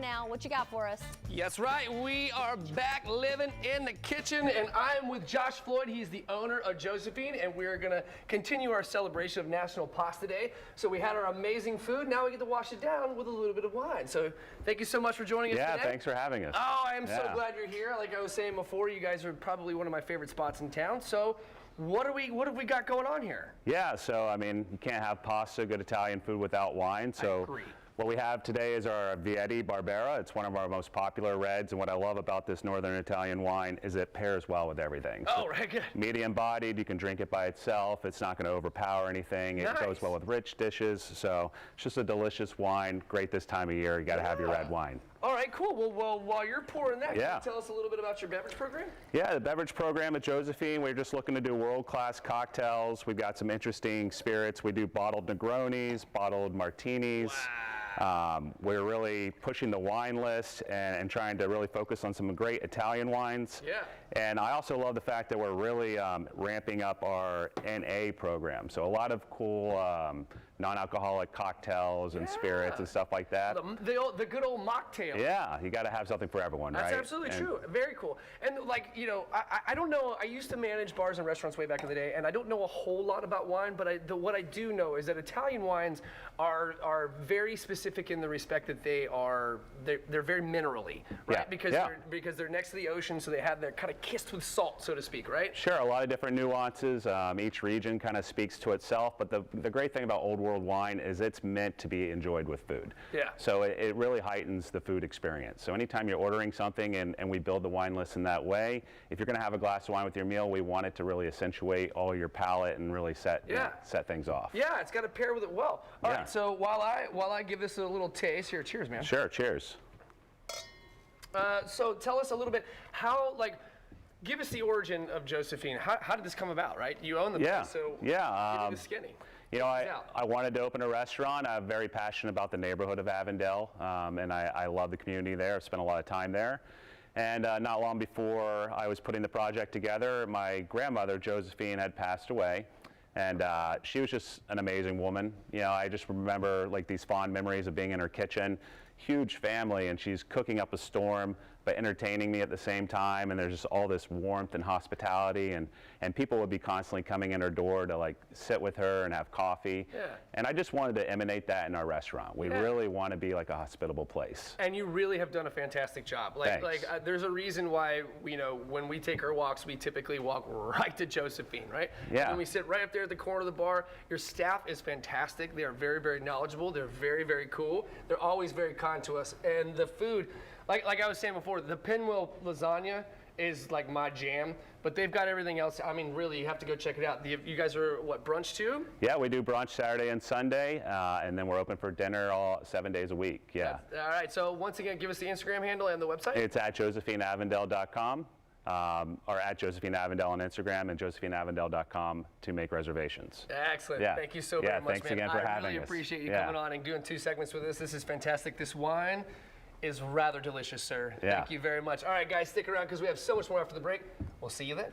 Now, what you got for us? Yes, right. We are back living in the kitchen, and I'm with Josh Floyd. He's the owner of Josephine, and we're going to continue our celebration of National Pasta Day. So we had our amazing food. Now we get to wash it down with a little bit of wine. So thank you so much for joining us today. Yeah, thanks for having us. Oh, I am so glad you're here. Like I was saying before, you guys are probably one of my favorite spots in town. So what have we got going on here? Yeah, so I mean, you can't have pasta, good Italian food without wine. So I agree. What we have today is our Vietti Barbera. It's one of our most popular reds, and what I love about this Northern Italian wine is it pairs well with everything. Oh, right, good. Medium bodied, you can drink it by itself. It's not going to overpower anything. It goes well with rich dishes, so it's just a delicious wine. Great this time of year. You got to have your red wine. All right, cool. Well, while you're pouring that, can you tell us a little bit about your beverage program? Yeah, the beverage program at Josephine, we're just looking to do world-class cocktails. We've got some interesting spirits. We do bottled Negronis, bottled martinis. Wow. We're really pushing the wine list and trying to really focus on some great Italian wines. Yeah. And I also love the fact that we're really ramping up our NA program. So a lot of cool non-alcoholic cocktails and spirits and stuff like that. The good old mocktail. Yeah, you got to have something for everyone, right? That's absolutely true. Very cool. And like, you know, I don't know, I used to manage bars and restaurants way back in the day, and I don't know a whole lot about wine, but what I do know is that Italian wines are very specific in the respect that they're very minerally, right? Because they're next to the ocean, so they're kind of kissed with salt, so to speak, right? Sure, a lot of different nuances. Each region kind of speaks to itself, but the great thing about Old World wine is it's meant to be enjoyed with food. Yeah. So it really heightens the food experience. So anytime you're ordering something and we build the wine list in that way, if you're going to have a glass of wine with your meal, we want it to really accentuate all your palate and really set things off. Yeah, it's got to pair with it well. All right, so while I give this a little taste here, cheers, man. Sure, cheers. So tell us a little bit give us the origin of Josephine. How did this come about, right? You own the place, so give me the skinny. You know, I wanted to open a restaurant. I'm very passionate about the neighborhood of Avondale, and I love the community there. I've spent a lot of time there. And not long before I was putting the project together, my grandmother, Josephine, had passed away. And she was just an amazing woman. You know, I just remember like these fond memories of being in her kitchen. Huge family, and she's cooking up a storm, but entertaining me at the same time, and there's just all this warmth and hospitality, and people would be constantly coming in her door to like sit with her and have coffee. Yeah. And I just wanted to emanate that in our restaurant. We really want to be like a hospitable place. And you really have done a fantastic job. There's a reason why, you know, when we take our walks, we typically walk right to Josephine, right? Yeah. And we sit right up there at the corner of the bar. Your staff is fantastic. They are very, very knowledgeable. They're very, very cool. They're always very kind to us, and the food, like I was saying before, the pinwheel lasagna is like my jam, but they've got everything else. I mean, really, you have to go check it out. You guys are, what, brunch too? Yeah, we do brunch Saturday and Sunday, and then we're open for dinner 7 days a week. Yeah. All right, so once again, give us the Instagram handle and the website. It's at josephineavondale.com. Or at Josephine Avondale on Instagram and josephineavondale.com to make reservations. Excellent. Yeah. Thank you so very much, man. Thanks again for having us. I really appreciate you coming on and doing 2 segments with us. This is fantastic. This wine is rather delicious, sir. Thank you very much. All right, guys, stick around because we have so much more after the break. We'll see you then.